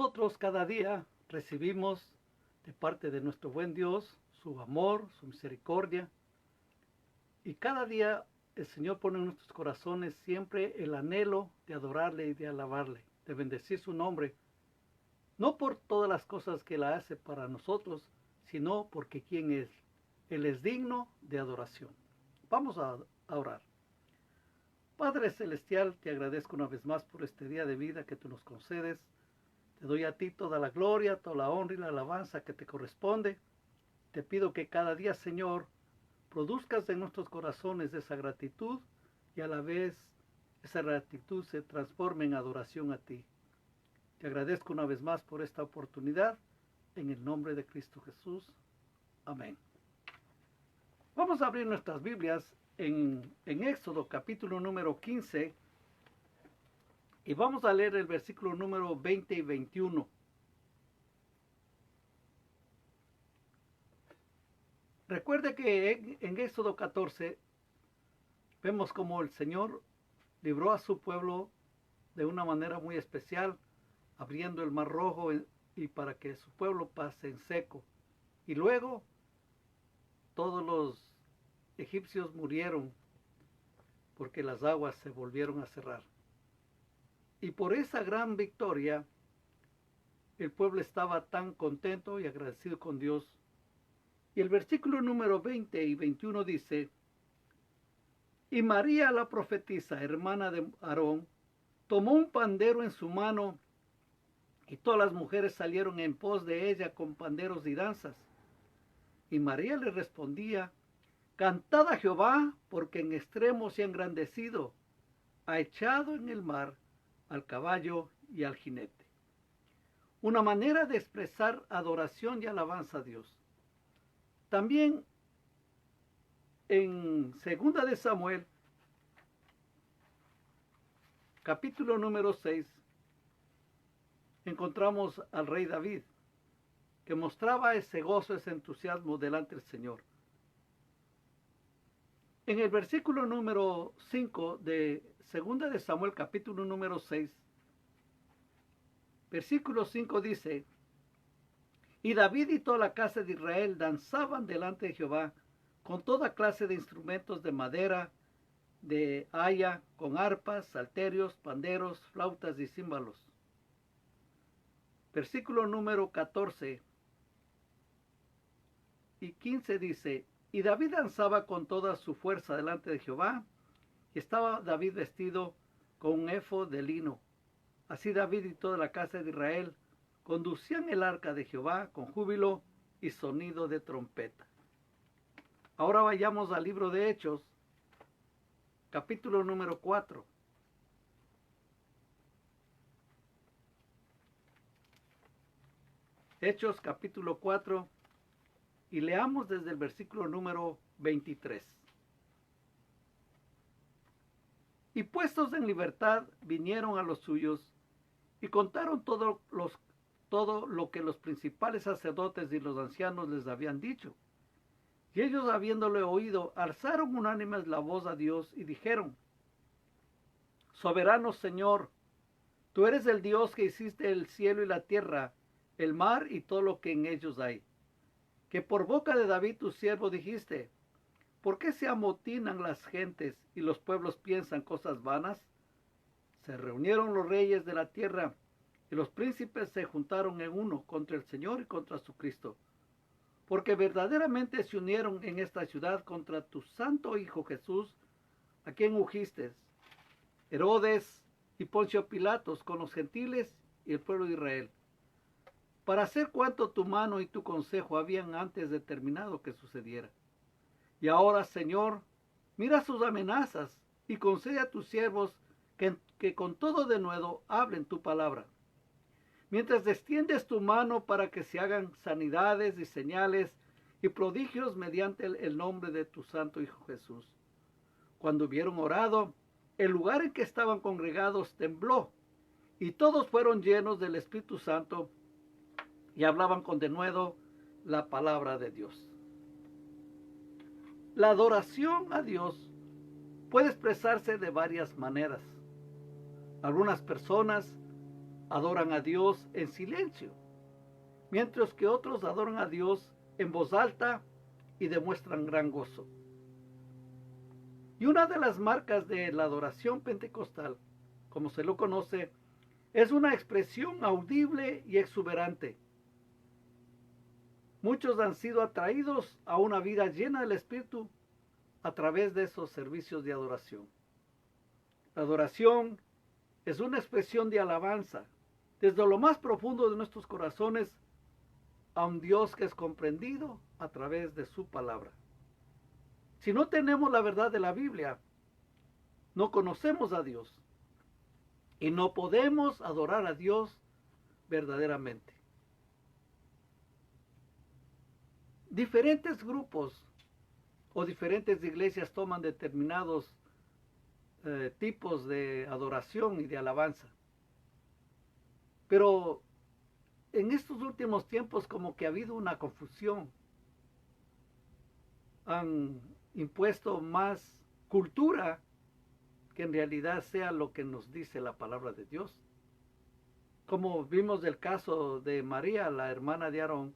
Nosotros cada día recibimos de parte de nuestro buen Dios su amor, su misericordia. Y cada día el Señor pone en nuestros corazones siempre el anhelo de adorarle y de alabarle, de bendecir su nombre. No por todas las cosas que Él hace para nosotros, sino porque quién es. Él es digno de adoración. Vamos a orar. Padre Celestial, te agradezco una vez más por este día de vida que tú nos concedes. Te doy a ti toda la gloria, toda la honra y la alabanza que te corresponde. Te pido que cada día, Señor, produzcas en nuestros corazones esa gratitud y a la vez esa gratitud se transforme en adoración a ti. Te agradezco una vez más por esta oportunidad, en el nombre de Cristo Jesús. Amén. Vamos a abrir nuestras Biblias en Éxodo capítulo número 15 y vamos a leer el versículo número 20 y 21. Recuerde que en Éxodo 14 vemos como el Señor libró a su pueblo de una manera muy especial, abriendo el mar rojo y para que su pueblo pase en seco. Y luego todos los egipcios murieron porque las aguas se volvieron a cerrar. Y por esa gran victoria, el pueblo estaba tan contento y agradecido con Dios. Y el versículo número 20 y 21 dice: Y María la profetisa, hermana de Aarón, tomó un pandero en su mano, y todas las mujeres salieron en pos de ella con panderos y danzas. Y María le respondía: Cantad a Jehová, porque en extremo se ha engrandecido, ha echado en el mar al caballo y al jinete. Una manera de expresar adoración y alabanza a Dios. También en 2 de Samuel, capítulo número 6, encontramos al rey David, que mostraba ese gozo, ese entusiasmo delante del Señor. En el versículo número 5 de 2 de Samuel, capítulo número 6, versículo 5 dice: Y David y toda la casa de Israel danzaban delante de Jehová con toda clase de instrumentos de madera, de haya, con arpas, salterios, panderos, flautas y címbalos. Versículo número 14 y 15 dice: Y David danzaba con toda su fuerza delante de Jehová, y estaba David vestido con un efod de lino. Así David y toda la casa de Israel conducían el arca de Jehová con júbilo y sonido de trompeta. Ahora vayamos al libro de Hechos, capítulo número 4. Hechos, capítulo 4, y leamos desde el versículo número 23. Y puestos en libertad vinieron a los suyos y contaron todo lo que los principales sacerdotes y los ancianos les habían dicho. Y ellos, habiéndole oído, alzaron unánimes la voz a Dios y dijeron: Soberano Señor, tú eres el Dios que hiciste el cielo y la tierra, el mar y todo lo que en ellos hay. Que por boca de David tu siervo dijiste: ¿Por qué se amotinan las gentes y los pueblos piensan cosas vanas? Se reunieron los reyes de la tierra y los príncipes se juntaron en uno contra el Señor y contra su Cristo. Porque verdaderamente se unieron en esta ciudad contra tu santo Hijo Jesús, a quien ungiste, Herodes y Poncio Pilatos, con los gentiles y el pueblo de Israel, para hacer cuanto tu mano y tu consejo habían antes determinado que sucediera. Y ahora, Señor, mira sus amenazas y concede a tus siervos que con todo denuedo hablen tu palabra. Mientras extiendes tu mano para que se hagan sanidades y señales y prodigios mediante el nombre de tu santo Hijo Jesús. Cuando hubieron orado, el lugar en que estaban congregados tembló, y todos fueron llenos del Espíritu Santo y hablaban con denuedo la palabra de Dios. La adoración a Dios puede expresarse de varias maneras. Algunas personas adoran a Dios en silencio, mientras que otros adoran a Dios en voz alta y demuestran gran gozo. Y una de las marcas de la adoración pentecostal, como se lo conoce, es una expresión audible y exuberante. Muchos han sido atraídos a una vida llena del Espíritu a través de esos servicios de adoración. La adoración es una expresión de alabanza desde lo más profundo de nuestros corazones a un Dios que es comprendido a través de su palabra. Si no tenemos la verdad de la Biblia, no conocemos a Dios y no podemos adorar a Dios verdaderamente. Diferentes grupos o diferentes iglesias toman determinados tipos de adoración y de alabanza. Pero en estos últimos tiempos como que ha habido una confusión. Han impuesto más cultura que en realidad sea lo que nos dice la palabra de Dios. Como vimos del caso de María, la hermana de Aarón,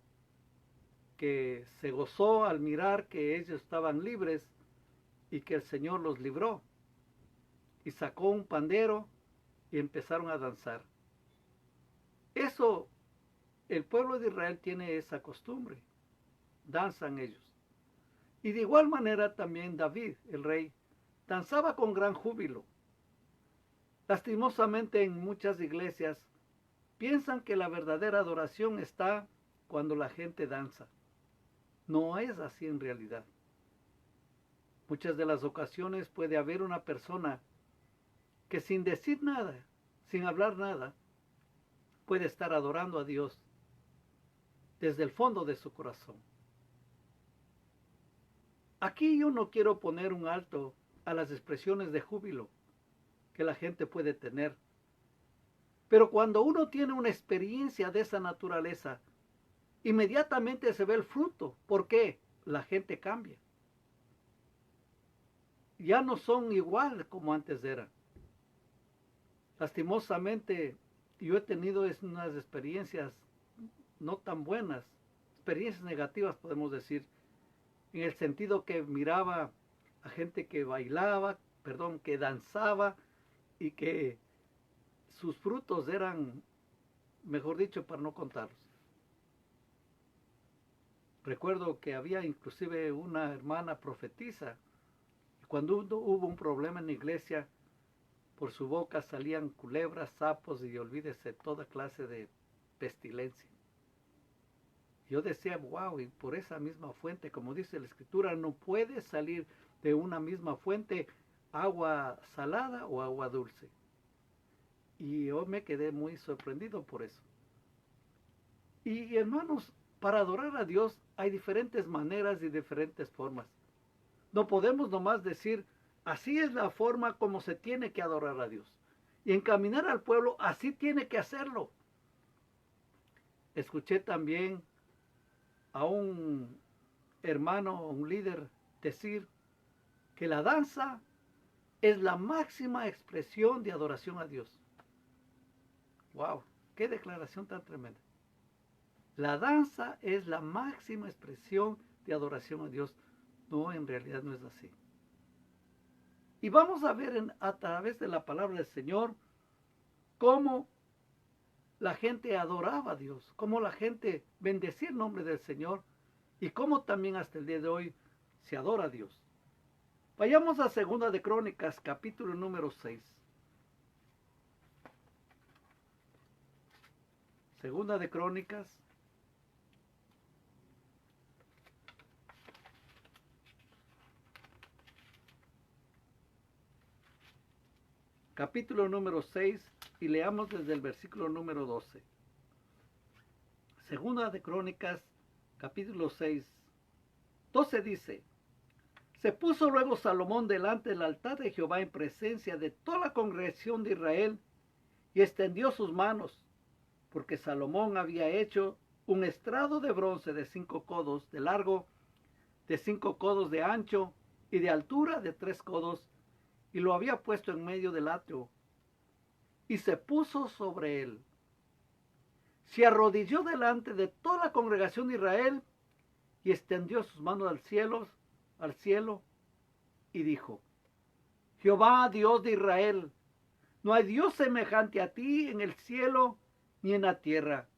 que se gozó al mirar que ellos estaban libres y que el Señor los libró. Y sacó un pandero y empezaron a danzar. Eso, el pueblo de Israel tiene esa costumbre. Danzan ellos. Y de igual manera también David, el rey, danzaba con gran júbilo. Lastimosamente en muchas iglesias piensan que la verdadera adoración está cuando la gente danza. No es así en realidad. Muchas de las ocasiones puede haber una persona que sin decir nada, sin hablar nada, puede estar adorando a Dios desde el fondo de su corazón. Aquí yo no quiero poner un alto a las expresiones de júbilo que la gente puede tener. Pero cuando uno tiene una experiencia de esa naturaleza, inmediatamente se ve el fruto. ¿Por qué? La gente cambia. Ya no son igual como antes eran. Lastimosamente, yo he tenido unas experiencias no tan buenas, experiencias negativas podemos decir, en el sentido que miraba a gente que bailaba, que danzaba y que sus frutos eran, mejor dicho, para no contarlos. Recuerdo que había inclusive una hermana profetisa, y cuando hubo un problema en la iglesia, por su boca salían culebras, sapos y olvídese toda clase de pestilencia. Yo decía, wow, y por esa misma fuente, como dice la Escritura, no puede salir de una misma fuente agua salada o agua dulce. Y yo me quedé muy sorprendido por eso. Y hermanos, para adorar a Dios hay diferentes maneras y diferentes formas. No podemos nomás decir, así es la forma como se tiene que adorar a Dios. Y encaminar al pueblo, así tiene que hacerlo. Escuché también a un hermano, un líder, decir que la danza es la máxima expresión de adoración a Dios. ¡Wow! ¡Qué declaración tan tremenda! La danza es la máxima expresión de adoración a Dios. No, en realidad no es así. Y vamos a ver a través de la palabra del Señor cómo la gente adoraba a Dios, cómo la gente bendecía el nombre del Señor y cómo también hasta el día de hoy se adora a Dios. Vayamos a Segunda de Crónicas, capítulo número 6. Segunda de Crónicas, capítulo número 6, y leamos desde el versículo número 12. Segunda de Crónicas, capítulo 6, 12 dice: Se puso luego Salomón delante del altar de Jehová en presencia de toda la congregación de Israel y extendió sus manos, porque Salomón había hecho un estrado de bronce de 5 codos de largo, de 5 codos de ancho y de altura de 3 codos, y lo había puesto en medio del atrio, y se puso sobre él se arrodilló delante de toda la congregación de Israel y extendió sus manos al cielo y dijo: Jehová, Dios de Israel, no hay Dios semejante a ti en el cielo ni en la tierra,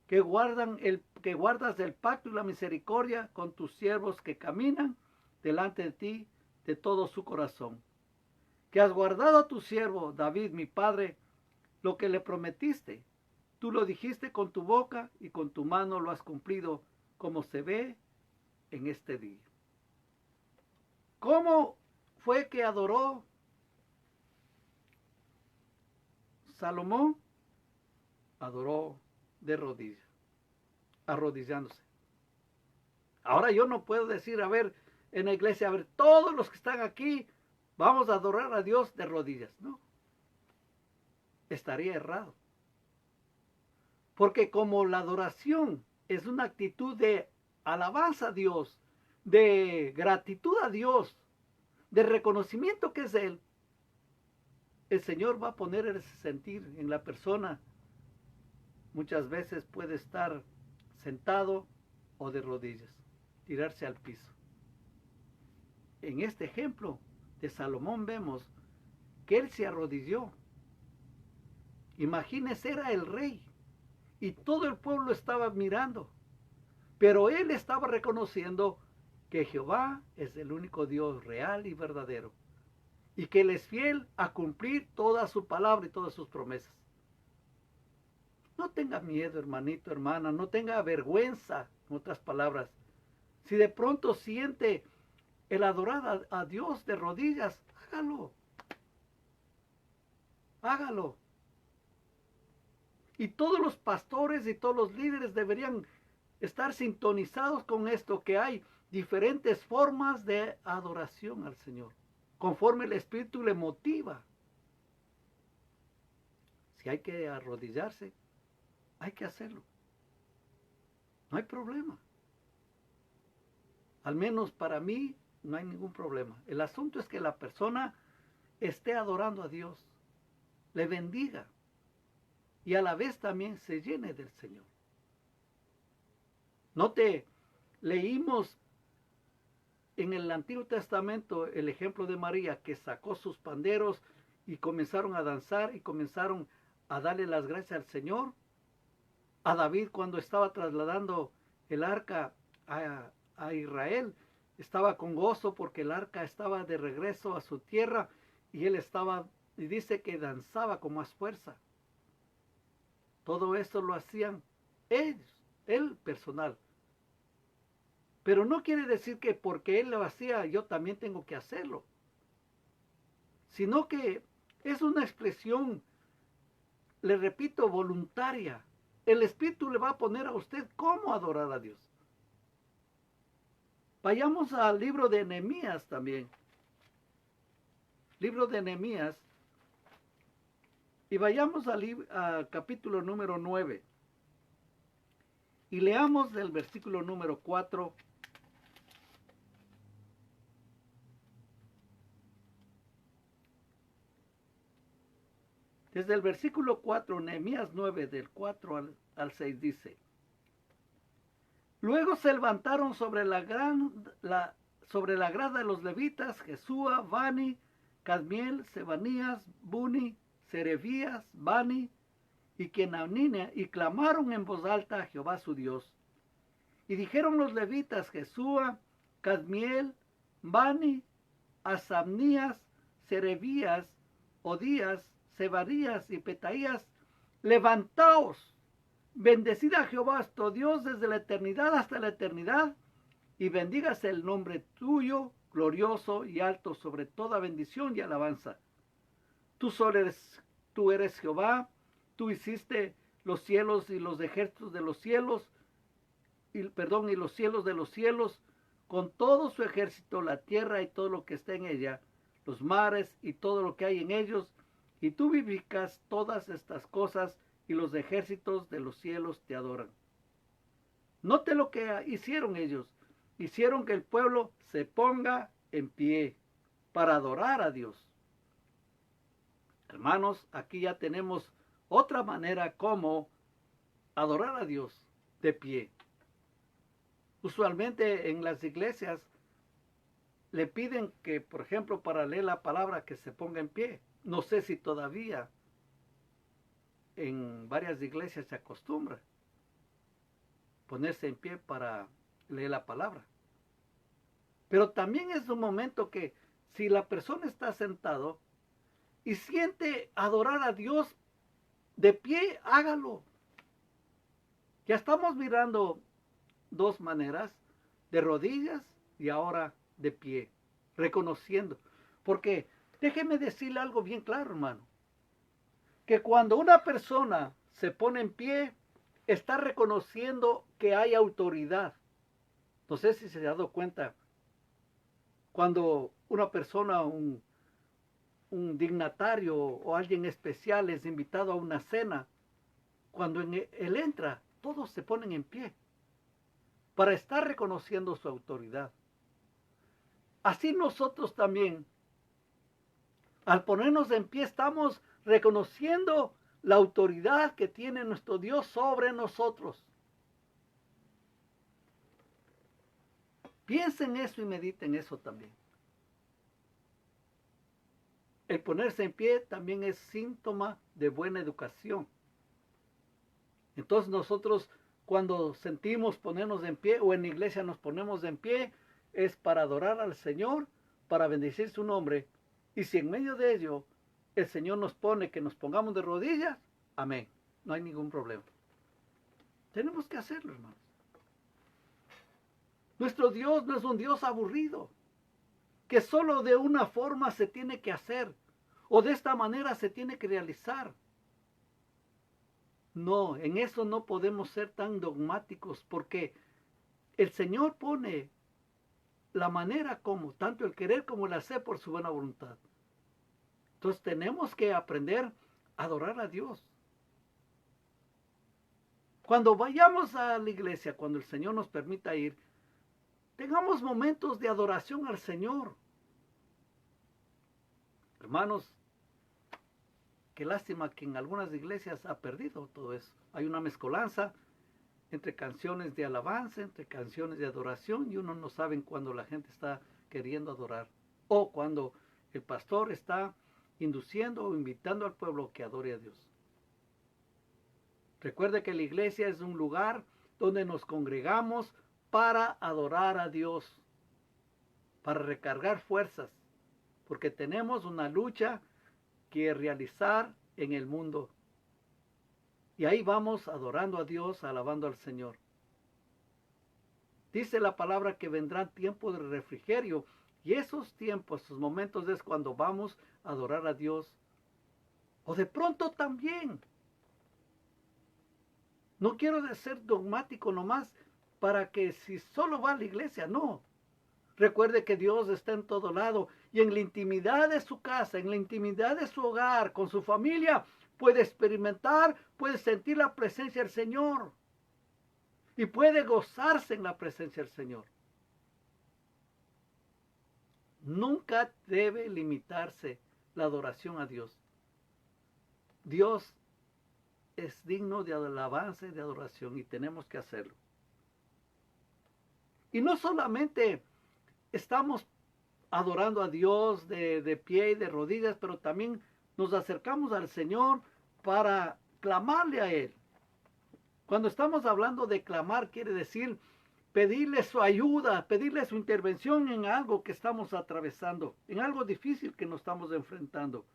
que guardas el pacto y la misericordia con tus siervos que caminan delante de ti de todo su corazón. Que has guardado a tu siervo David, mi padre, lo que le prometiste. Tú lo dijiste con tu boca y con tu mano lo has cumplido, como se ve en este día. ¿Cómo fue que adoró Salomón? Adoró de rodillas, arrodillándose. Ahora yo no puedo decir, a ver, en la iglesia, a ver, todos los que están aquí, vamos a adorar a Dios de rodillas. No, estaría errado. Porque como la adoración es una actitud de alabanza a Dios, de gratitud a Dios, de reconocimiento que es Él, el Señor va a poner ese sentir en la persona. Muchas veces puede estar sentado o de rodillas, tirarse al piso. En este ejemplo de Salomón vemos que él se arrodilló. Imagínese, era el rey y todo el pueblo estaba mirando, pero él estaba reconociendo que Jehová es el único Dios real y verdadero y que él es fiel a cumplir toda su palabra y todas sus promesas. No tenga miedo, hermanito, hermana, no tenga vergüenza, en otras palabras. Si de pronto siente el adorar a Dios de rodillas, hágalo. Hágalo. Y todos los pastores y todos los líderes deberían estar sintonizados con esto, que hay diferentes formas de adoración al Señor, conforme el Espíritu le motiva. Si hay que arrodillarse, hay que hacerlo. No hay problema. Al menos para mí no hay ningún problema. El asunto es que la persona esté adorando a Dios, le bendiga y a la vez también se llene del Señor. Note, leímos en el Antiguo Testamento el ejemplo de María, que sacó sus panderos y comenzaron a danzar y comenzaron a darle las gracias al Señor. A David, cuando estaba trasladando el arca a Israel, estaba con gozo porque el arca estaba de regreso a su tierra y él estaba, y dice que danzaba con más fuerza. Todo esto lo hacían ellos, él personal. Pero no quiere decir que porque él lo hacía, yo también tengo que hacerlo. Sino que es una expresión, le repito, voluntaria. El Espíritu le va a poner a usted cómo adorar a Dios. Vayamos al libro de Nehemías también. Libro de Nehemías. Y vayamos al capítulo número 9. Y leamos del versículo número 4. Desde el versículo 4, Nehemías 9, del 4 al 6 dice: Luego se levantaron sobre la grada de los levitas, Jesúa, Bani, Cadmiel, Sebanías, Buni, Serebías, Bani y Kenanina, y clamaron en voz alta a Jehová su Dios. Y dijeron los levitas, Jesúa, Cadmiel, Bani, Asabnías, Serebías, Odías, Sebarías y Petaías: levantaos, bendecid a Jehová vuestro Dios desde la eternidad hasta la eternidad, y bendígase el nombre tuyo, glorioso y alto sobre toda bendición y alabanza. Tú eres Jehová, tú hiciste los cielos y los ejércitos de los cielos, y los cielos de los cielos, con todo su ejército, la tierra y todo lo que está en ella, los mares y todo lo que hay en ellos, y tú vivificas todas estas cosas, y los ejércitos de los cielos te adoran. Note lo que hicieron ellos. Hicieron que el pueblo se ponga en pie para adorar a Dios. Hermanos, aquí ya tenemos otra manera como adorar a Dios de pie. Usualmente en las iglesias le piden que, por ejemplo, para leer la palabra, que se ponga en pie. No sé si todavía en varias iglesias se acostumbra ponerse en pie para leer la palabra. Pero también es un momento que si la persona está sentado y siente adorar a Dios de pie, hágalo. Ya estamos mirando dos maneras, de rodillas y ahora de pie, reconociendo. Porque déjeme decirle algo bien claro, hermano, que cuando una persona se pone en pie, está reconociendo que hay autoridad. No sé si se ha dado cuenta, cuando una persona, un dignatario o alguien especial es invitado a una cena, cuando él entra, todos se ponen en pie para estar reconociendo su autoridad. Así nosotros también, al ponernos en pie, estamos reconociendo la autoridad que tiene nuestro Dios sobre nosotros. Piensen eso y mediten eso también. El ponerse en pie también es síntoma de buena educación. Entonces nosotros, cuando sentimos ponernos en pie o en la iglesia nos ponemos en pie, es para adorar al Señor, para bendecir su nombre. Y si en medio de ello el Señor nos pone que nos pongamos de rodillas, amén, no hay ningún problema. Tenemos que hacerlo, hermanos. Nuestro Dios no es un Dios aburrido, que solo de una forma se tiene que hacer, o de esta manera se tiene que realizar. No, en eso no podemos ser tan dogmáticos, porque el Señor pone la manera como, tanto el querer como el hacer por su buena voluntad. Entonces tenemos que aprender a adorar a Dios. Cuando vayamos a la iglesia, cuando el Señor nos permita ir, tengamos momentos de adoración al Señor. Hermanos, qué lástima que en algunas iglesias ha perdido todo eso. Hay una mezcolanza entre canciones de alabanza, entre canciones de adoración, y uno no sabe cuándo la gente está queriendo adorar o cuando el pastor está induciendo o invitando al pueblo que adore a Dios. Recuerde que la iglesia es un lugar donde nos congregamos para adorar a Dios, para recargar fuerzas, porque tenemos una lucha que realizar en el mundo. Y ahí vamos adorando a Dios, alabando al Señor. Dice la palabra que vendrán tiempos de refrigerio, y esos tiempos, esos momentos es cuando vamos a adorar a Dios. O de pronto también. No quiero ser dogmático nomás para que si solo va a la iglesia, no. Recuerde que Dios está en todo lado y en la intimidad de su casa, en la intimidad de su hogar, con su familia, puede experimentar, puede sentir la presencia del Señor y puede gozarse en la presencia del Señor. Nunca debe limitarse la adoración a Dios. Dios es digno de alabanza y de adoración y tenemos que hacerlo. Y no solamente estamos adorando a Dios de pie y de rodillas, pero también nos acercamos al Señor para clamarle a Él. Cuando estamos hablando de clamar, quiere decir pedirle su ayuda, pedirle su intervención en algo que estamos atravesando, en algo difícil que nos estamos enfrentando.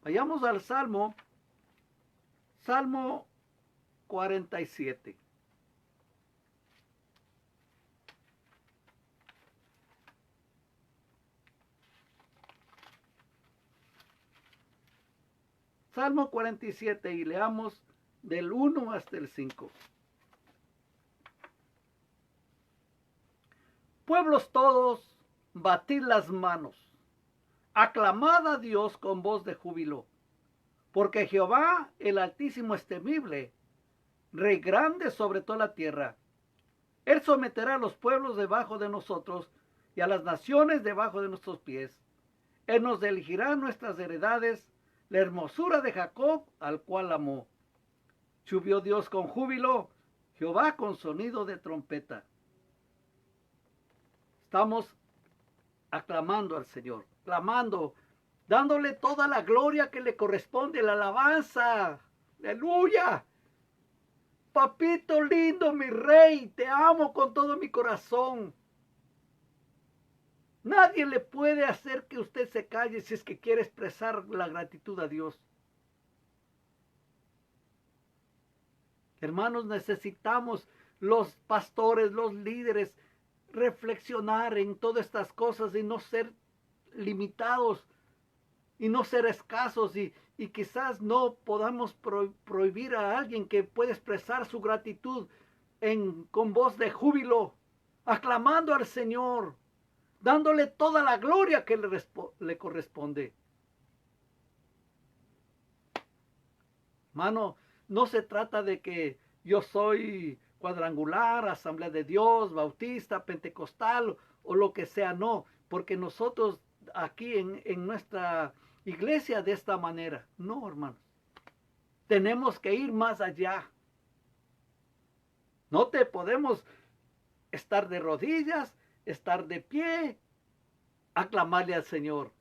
Vayamos al Salmo 47. Salmo 47 y leamos del 1 hasta el 5. Pueblos todos, batid las manos, aclamad a Dios con voz de júbilo, porque Jehová el Altísimo es temible, Rey grande sobre toda la tierra. Él someterá a los pueblos debajo de nosotros y a las naciones debajo de nuestros pies. Él nos elegirá nuestras heredades, la hermosura de Jacob, al cual amó. Subió Dios con júbilo, Jehová con sonido de trompeta. Estamos aclamando al Señor, clamando, dándole toda la gloria que le corresponde, la alabanza. Aleluya. Papito lindo, mi rey, te amo con todo mi corazón. Nadie le puede hacer que usted se calle si es que quiere expresar la gratitud a Dios. Hermanos, necesitamos los pastores, los líderes, reflexionar en todas estas cosas y no ser limitados y no ser escasos y quizás no podamos prohibir a alguien que puede expresar su gratitud con voz de júbilo, aclamando al Señor, dándole toda la gloria que le corresponde. Hermano, no se trata de que yo soy cuadrangular, Asamblea de Dios, bautista, pentecostal o lo que sea, no, porque nosotros aquí en nuestra iglesia de esta manera, no, hermanos, tenemos que ir más allá. No te podemos estar de rodillas, estar de pie, aclamarle al Señor.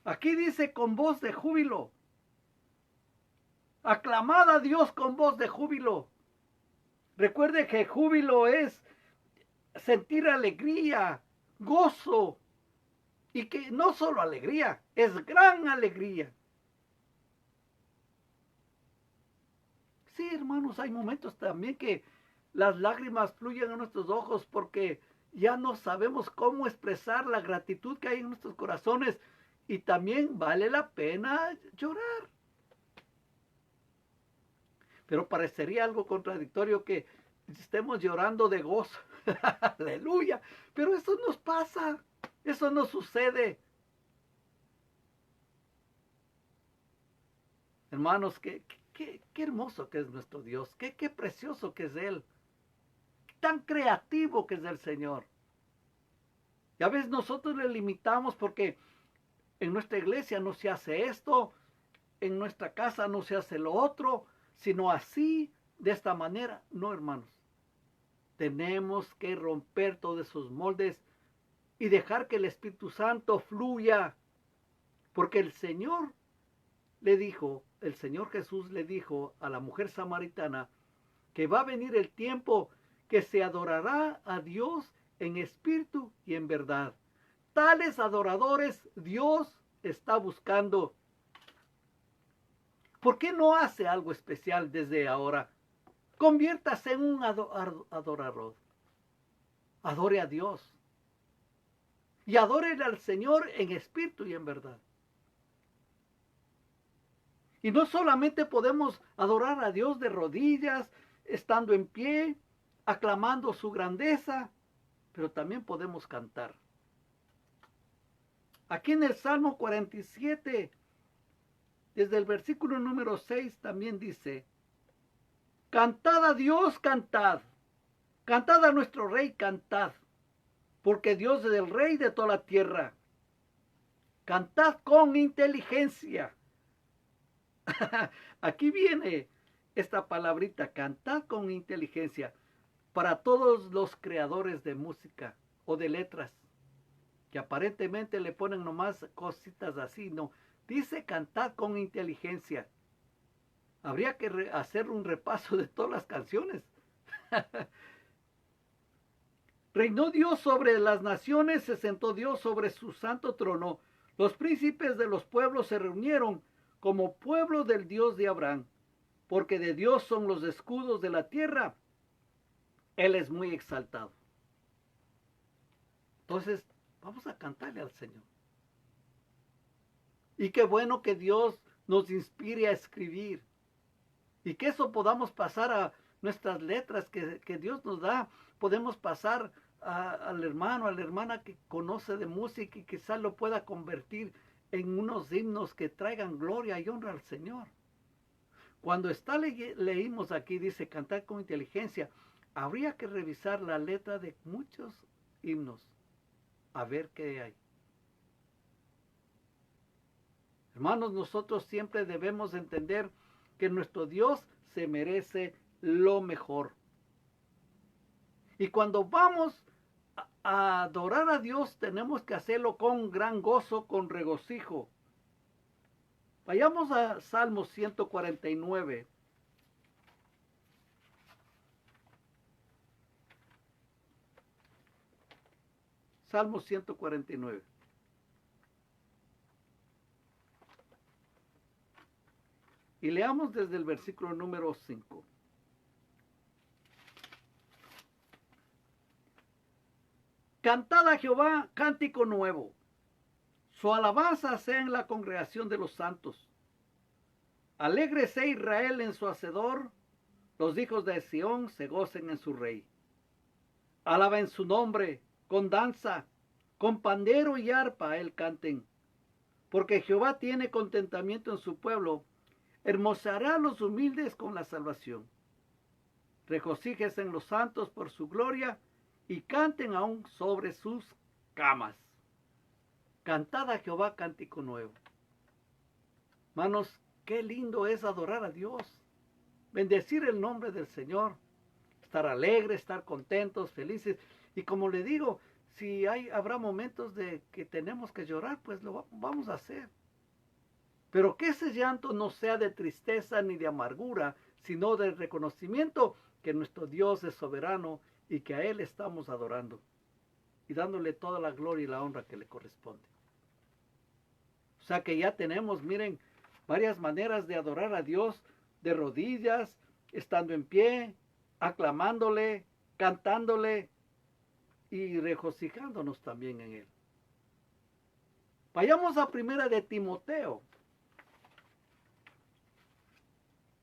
Aquí dice con voz de júbilo. Aclamad a Dios con voz de júbilo. Recuerde que júbilo es sentir alegría, gozo, y que no solo alegría, es gran alegría. Sí, hermanos, hay momentos también que las lágrimas fluyen en nuestros ojos porque ya no sabemos cómo expresar la gratitud que hay en nuestros corazones y también vale la pena llorar. Pero parecería algo contradictorio que estemos llorando de gozo. Aleluya. Pero eso nos pasa. Eso no sucede. Hermanos, qué hermoso que es nuestro Dios. Qué precioso que es Él. Tan creativo que es el Señor. Y a veces nosotros le limitamos porque en nuestra iglesia no se hace esto, en nuestra casa no se hace lo otro, sino así, de esta manera. No, hermanos. Tenemos que romper todos esos moldes y dejar que el Espíritu Santo fluya. Porque el Señor Jesús le dijo a la mujer samaritana que va a venir el tiempo que se adorará a Dios en espíritu y en verdad. Tales adoradores Dios está buscando. ¿Por qué no hace algo especial desde ahora? Conviértase en un adorador. Adore a Dios. Y adórele al Señor en espíritu y en verdad. Y no solamente podemos adorar a Dios de rodillas, estando en pie, aclamando su grandeza, pero también podemos cantar. Aquí en el Salmo 47, desde el versículo número 6 también dice, cantad a Dios, cantad, cantad a nuestro Rey, cantad, porque Dios es el Rey de toda la tierra. Cantad con inteligencia. Aquí viene esta palabrita, cantad con inteligencia, para todos los creadores de música o de letras, que aparentemente le ponen nomás cositas así, no, dice cantad con inteligencia. Habría que hacer un repaso de todas las canciones. Reinó Dios sobre las naciones, se sentó Dios sobre su santo trono. Los príncipes de los pueblos se reunieron como pueblo del Dios de Abraham, porque de Dios son los escudos de la tierra. Él es muy exaltado. Entonces, vamos a cantarle al Señor. Y qué bueno que Dios nos inspire a escribir. Y que eso podamos pasar a nuestras letras que Dios nos da. Podemos pasar al hermano, a la hermana que conoce de música y quizás lo pueda convertir en unos himnos que traigan gloria y honra al Señor. Cuando leímos aquí, dice cantar con inteligencia, habría que revisar la letra de muchos himnos, a ver qué hay. Hermanos, nosotros siempre debemos entender que nuestro Dios se merece lo mejor. Y cuando vamos a adorar a Dios, tenemos que hacerlo con gran gozo, con regocijo. Vayamos a Salmo 149. Salmo 149. Y leamos desde el versículo número 5. Cantad a Jehová cántico nuevo. Su alabanza sea en la congregación de los santos. Alégrese Israel en su hacedor. Los hijos de Sión se gocen en su rey. Alaben su nombre con danza, con pandero y arpa él canten. Porque Jehová tiene contentamiento en su pueblo. Hermosará a los humildes con la salvación. Regocíjese en los santos por su gloria y canten aún sobre sus camas. Cantad a Jehová cántico nuevo. Hermanos, qué lindo es adorar a Dios. Bendecir el nombre del Señor. Estar alegres, estar contentos, felices. Y como le digo, si habrá momentos de que tenemos que llorar, pues lo vamos a hacer. Pero que ese llanto no sea de tristeza ni de amargura, sino de reconocimiento que nuestro Dios es soberano y que a Él estamos adorando y dándole toda la gloria y la honra que le corresponde. O sea que ya tenemos, miren, varias maneras de adorar a Dios, de rodillas, estando en pie, aclamándole, cantándole y regocijándonos también en Él. Vayamos a Primera de Timoteo.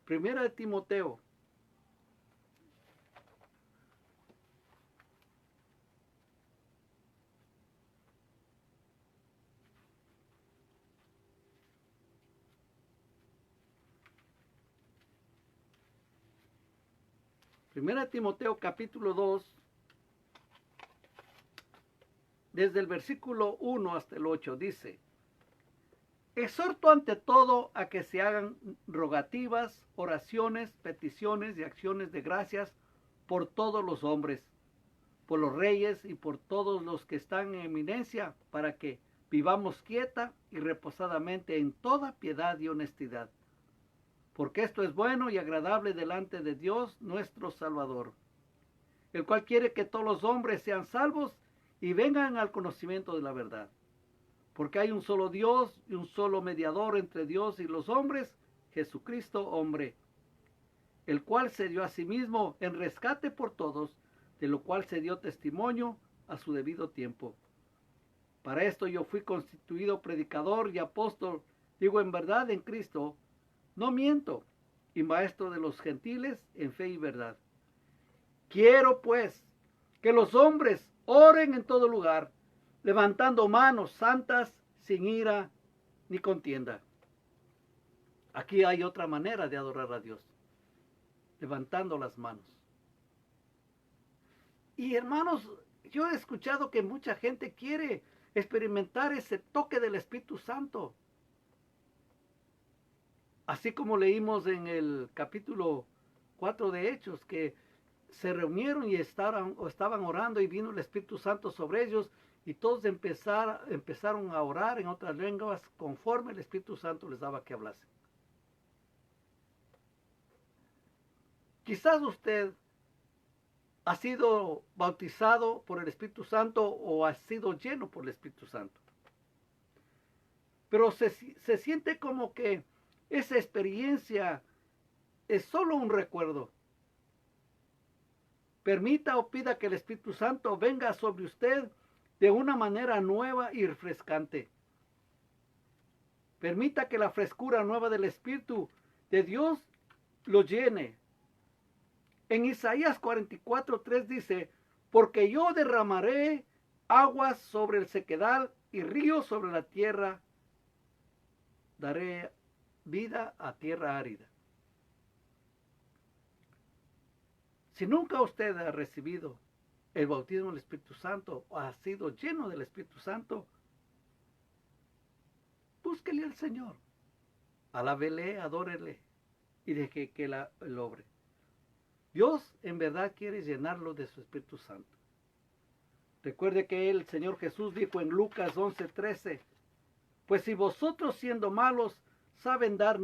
Primera de Timoteo. Primera de Timoteo capítulo 2, desde el versículo 1 hasta el 8, dice: exhorto ante todo a que se hagan rogativas, oraciones, peticiones y acciones de gracias por todos los hombres, por los reyes y por todos los que están en eminencia, para que vivamos quieta y reposadamente en toda piedad y honestidad. Porque esto es bueno y agradable delante de Dios nuestro Salvador, el cual quiere que todos los hombres sean salvos y vengan al conocimiento de la verdad. Porque hay un solo Dios y un solo mediador entre Dios y los hombres, Jesucristo hombre, el cual se dio a sí mismo en rescate por todos, de lo cual se dio testimonio a su debido tiempo. Para esto yo fui constituido predicador y apóstol, digo en verdad en Cristo, no miento, y maestro de los gentiles en fe y verdad. Quiero pues que los hombres oren en todo lugar, levantando manos santas, sin ira ni contienda. Aquí hay otra manera de adorar a Dios, levantando las manos. Y hermanos, yo he escuchado que mucha gente quiere experimentar ese toque del Espíritu Santo. Así como leímos en el capítulo 4 de Hechos, que se reunieron y estaban orando y vino el Espíritu Santo sobre ellos y todos empezaron a orar en otras lenguas conforme el Espíritu Santo les daba que hablasen. Quizás usted ha sido bautizado por el Espíritu Santo o ha sido lleno por el Espíritu Santo. Pero se siente como que esa experiencia es solo un recuerdo. Permita o pida que el Espíritu Santo venga sobre usted de una manera nueva y refrescante. Permita que la frescura nueva del Espíritu de Dios lo llene. En Isaías 44:3 dice: porque yo derramaré aguas sobre el sequedal y ríos sobre la tierra, daré vida a tierra árida. Si nunca usted ha recibido el bautismo del Espíritu Santo o ha sido lleno del Espíritu Santo, búsquele al Señor, alábele, adórele y deje que el obre. Dios en verdad quiere llenarlo de su Espíritu Santo. Recuerde que el Señor Jesús dijo en Lucas 11:13, pues si vosotros siendo malos saben dar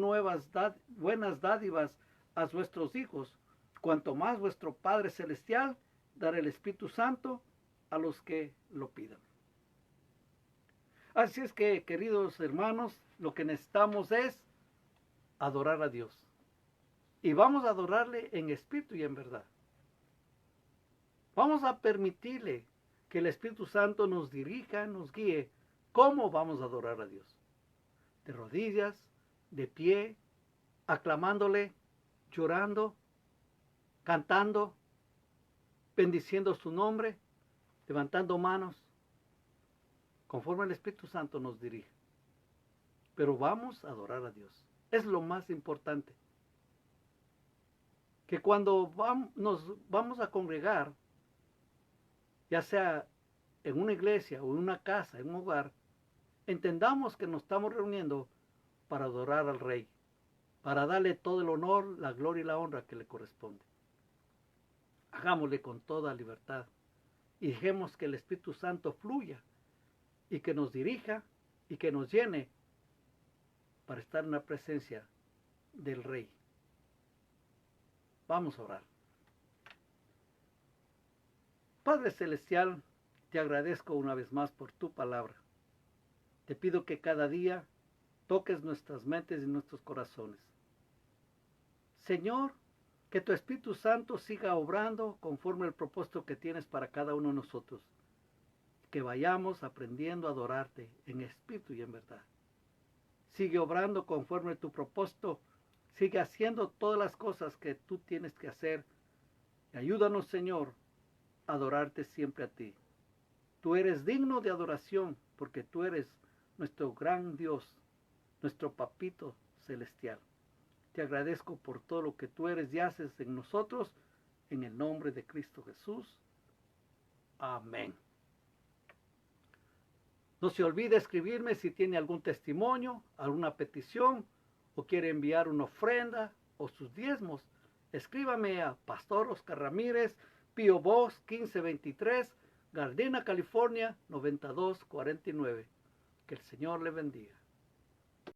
buenas dádivas a vuestros hijos, cuanto más vuestro Padre Celestial dará el Espíritu Santo a los que lo pidan. Así es que, queridos hermanos, lo que necesitamos es adorar a Dios. Y vamos a adorarle en espíritu y en verdad. Vamos a permitirle que el Espíritu Santo nos dirija, nos guíe. ¿Cómo vamos a adorar a Dios? De rodillas, de pie, aclamándole, llorando, cantando, bendiciendo su nombre, levantando manos, conforme el Espíritu Santo nos dirige. Pero vamos a adorar a Dios. Es lo más importante. Que cuando nos vamos a congregar, ya sea en una iglesia o en una casa, en un hogar, entendamos que nos estamos reuniendo para adorar al Rey, para darle todo el honor, la gloria y la honra que le corresponde. Hagámosle con toda libertad y dejemos que el Espíritu Santo fluya y que nos dirija y que nos llene para estar en la presencia del Rey. Vamos a orar. Padre Celestial, te agradezco una vez más por tu palabra. Te pido que cada día toques nuestras mentes y nuestros corazones. Señor, que tu Espíritu Santo siga obrando conforme al propósito que tienes para cada uno de nosotros. Que vayamos aprendiendo a adorarte en espíritu y en verdad. Sigue obrando conforme a tu propósito. Sigue haciendo todas las cosas que tú tienes que hacer. Y ayúdanos, Señor, a adorarte siempre a ti. Tú eres digno de adoración porque tú eres nuestro gran Dios, nuestro papito celestial. Te agradezco por todo lo que tú eres y haces en nosotros, en el nombre de Cristo Jesús. Amén. No se olvide escribirme si tiene algún testimonio, alguna petición, o quiere enviar una ofrenda o sus diezmos. Escríbame a Pastor Oscar Ramírez, P.O. Box 1523, Gardena, California 9249. Que el Señor le bendiga.